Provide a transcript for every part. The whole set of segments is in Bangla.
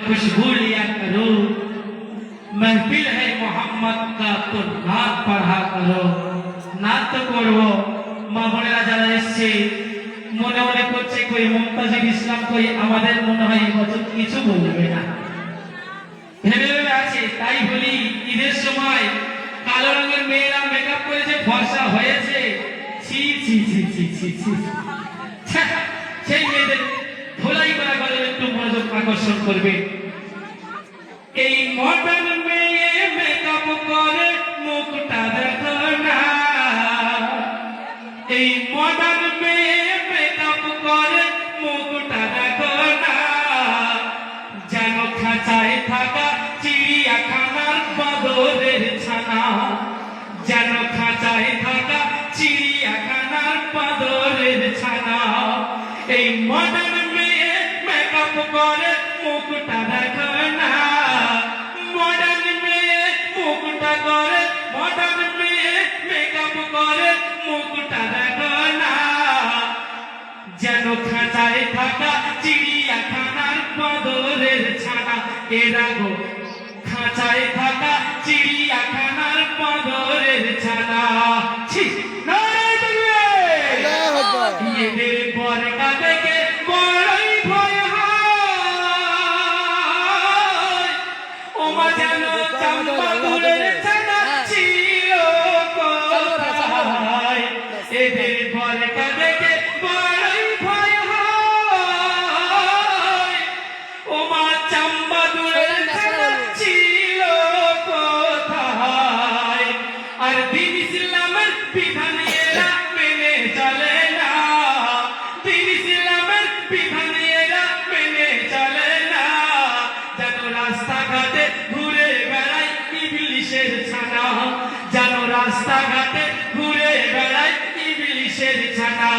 खुशबू लिया करो, महफिल है मोहम्मद का तो नात पढ़ा करो। नात করব মা বোনেরা যারা এসেছে মনে মনে করছে কই মুমতাজুল ইসলাম কই আমাদের মনে হয় বছর কিছু বলবে না, ভেবে আছে। তাই বলি ঈদের সময় কালো রঙের মেয়েরা মেকআপ করেছে, ফর্সা হয়েছে, ছি ছি ছি ছি ছি ছি। সেই মেয়েদের ধোলাই করা গল্পে একটু মনোযোগ আকর্ষণ করবে। এই মডার্ন মেয়ে মেকআপ করে মুখটা দেখো না, এই মডার্ন মেয়ে মেকআপ করে মুখটা দেখো না, যেন খাঁচায় থাকা চিড়িয়াখানার বাদরের ছানা, যেন খাঁচায় থাকা চিড়িয়াখানার বাদরের ছানা। এই মডার্ন মেয়ে মেকআপ করে মুখটা দেখো না, মডার্ন মেয়ে মুখটা করে, মডার্ন মেয়ে মেকআপ করে মুখটা দেখো না, যেন খাঁচায় থাকা চিড়িয়াখানার বাদরের ছানা। এরা গো খাঁচায় থাকা চিড়িয়াখানার বাদরের ছানা। এদের বরকা দেখে বড়ই ভয় হয়, ওমা যেন চাম্পা দূরের ছানা ছিল কোথায়। এদের বরকা দেখে বড়ই ভয় হয়, ওমা চাম্পা দূরের ছানা ছিল কোথায়। আর দিন ইসলামের বিধান এরা মেনে চলে না, দিন ইসলামের বিধান এরা মেনে চলে না, যেন রাস্তাঘাটে ঘুরে বেড়ায় ইবলিশের ছানা, যেন রাস্তাঘাটে ঘুরে বেড়ায় ইবলিশের ছানা।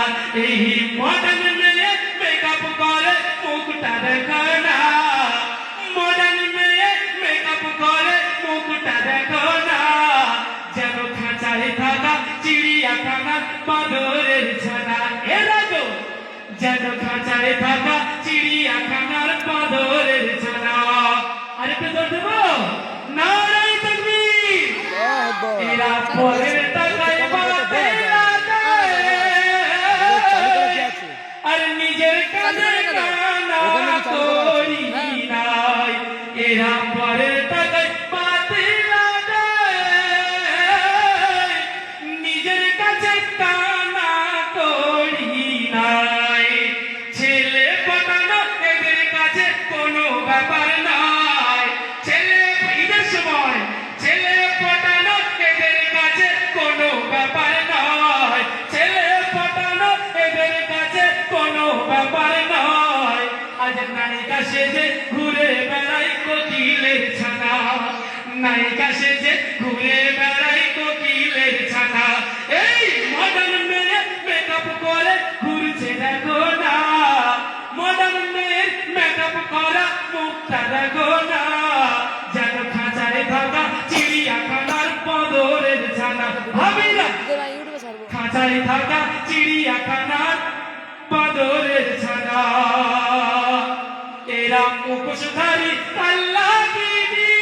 এই মডার্ন মেয়ে মেকআপ করে মুখটা দেখো না, মডার্ন মেয়ে মেকআপ করে মুখটা দেখো না, যেন খাঁচায় থাকা চিড়িয়াখানার বাদরের ছানা। এরা গো যেন খাঁচায় থাকা চিড়িয়াখানার বাদরের ছানা। আরেকটু জোর দেবো, নারায়ে তাকবীর। এরা পরের টাকায় বাঁধে লাগায়, আর নিজের কাজে কানা করি নাই। এরা পরের টাকায় বাঁধে লাগায়, নিজের কাছে কানা করি নাই। ছেলে পটানো এদের কাছে কোনো ব্যাপার নয়, ছেলে ঈদের সময় ছেলে পটানো এদের কাছে কোনো ব্যাপার নয়, ছেলে পটানো এদের কাছে কোনো ব্যাপার নয়। আজ নায়িকা সেজে ঘুরে বেড়াই কোকিলের ছানা, নায়িকা সেজে ঘুরে বেড়াই কোকিলের ছানা। এই মডার্ন মেয়ে মেকআপ করে ঘুরছে দেখো না, মডার্ন মেয়ের মেকআপ করা মুখটা দেখো না, যেন খাঁচায় থাকা চিড়িয়াখানার বাদরের ছানা। ভাবি না খাঁচায় থাকা চিড়িয়াখানার বাদরের ছানা। এরা মুখোশধারী আল্লাহগিরি,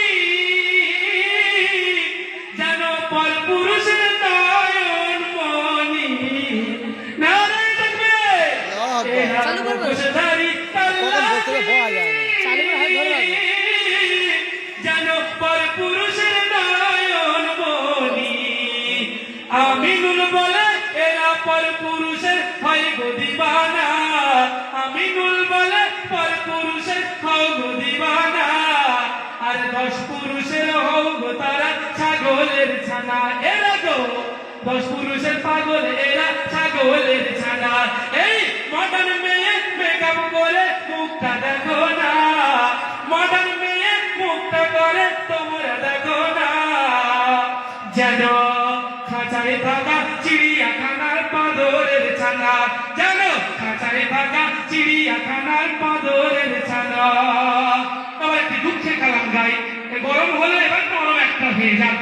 যেন পরপুরুষের নয়ন মনি। নারায়ে তাকবীর। এরা মুখোশধারী আল্লাহগিরি, যেন পরপুরুষের নয়ন মনি। আমিনুল বলে এরা পরপুরুষের হয় গো দিবানা, আমিনুল বলে পরপুরুষের হও গো দিবানা। আর 10 পুরুষের হও গো তারা ছাগলের ছানা। এরা গো 10 পুরুষের পাগল, এরা ছাগলের ছানা। এই মডার্ন মেয়ে মেকআপ করে মুখটা দেখো না, মডার্ন মেয়ে মুখটা করে তোমরা দেখো না, যেন খাঁচায় থাকা চিড়িয়াখানার বাদরের ছানা, যেন খাঁচায় থাকা চিড়িয়াখানার বাদরের ছানা। আবার একটি দুঃখের কালাম গাই, গরম হলে এবার নরম একটা হয়ে যাক।